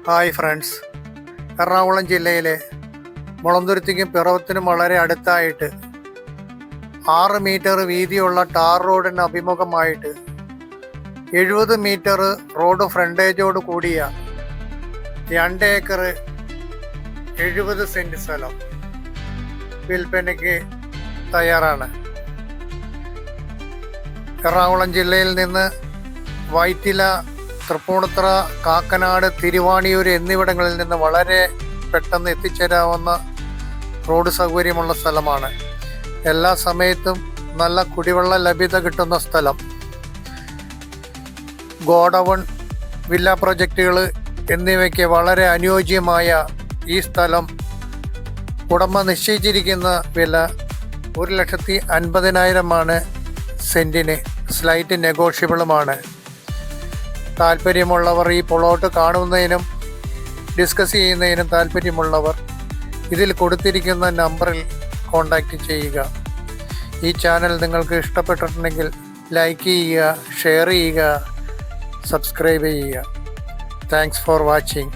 Hi friends, Ernakulam ജില്ലയിലെ മുളന്തുരുത്തിക്കും പിറവത്തിനും വളരെ അടുത്തായിട്ട് 6 മീറ്റർ വീതിയുള്ള ടാർ റോഡിന് അഭിമുഖമായിട്ട് 70 മീറ്റർ റോഡ് ഫ്രണ്ടേജോട് കൂടിയ 2 ഏക്കർ 70 സെൻറ്റ് സ്ഥലം വിൽപ്പനയ്ക്ക് തയ്യാറാണ്. എറണാകുളം ജില്ലയിൽ നിന്ന് വൈറ്റില, തൃപ്പൂണിത്തുറ, കാക്കനാട്, തിരുവാണിയൂർ എന്നിവിടങ്ങളിൽ നിന്ന് വളരെ പെട്ടെന്ന് എത്തിച്ചേരാവുന്ന റോഡ് സൗകര്യമുള്ള സ്ഥലമാണ്. എല്ലാ സമയത്തും നല്ല കുടിവെള്ള ലഭ്യത കിട്ടുന്ന സ്ഥലം. ഗോഡൗൺ, വില്ല പ്രൊജക്റ്റുകൾ എന്നിവയ്ക്ക് വളരെ അനുയോജ്യമായ ഈ സ്ഥലം ഉടമ നിശ്ചയിച്ചിരിക്കുന്ന വില 1,50,000 സെൻറ്റിന്. സ്ലൈറ്റ് നെഗോഷ്യബിളുമാണ്. താല്പര്യമുള്ളവർ ഈ പ്ലോട്ട് കാണുന്നതിനും ഡിസ്കസ് ചെയ്യുന്നതിനും താല്പര്യമുള്ളവർ ഇതിൽ കൊടുത്തിരിക്കുന്ന നമ്പറിൽ കോൺടാക്റ്റ് ചെയ്യുക. ഈ ചാനൽ നിങ്ങൾക്ക് ഇഷ്ടപ്പെട്ടിട്ടുണ്ടെങ്കിൽ ലൈക്ക് ചെയ്യുക, ഷെയർ ചെയ്യുക, സബ്സ്ക്രൈബ് ചെയ്യുക. Thanks for watching.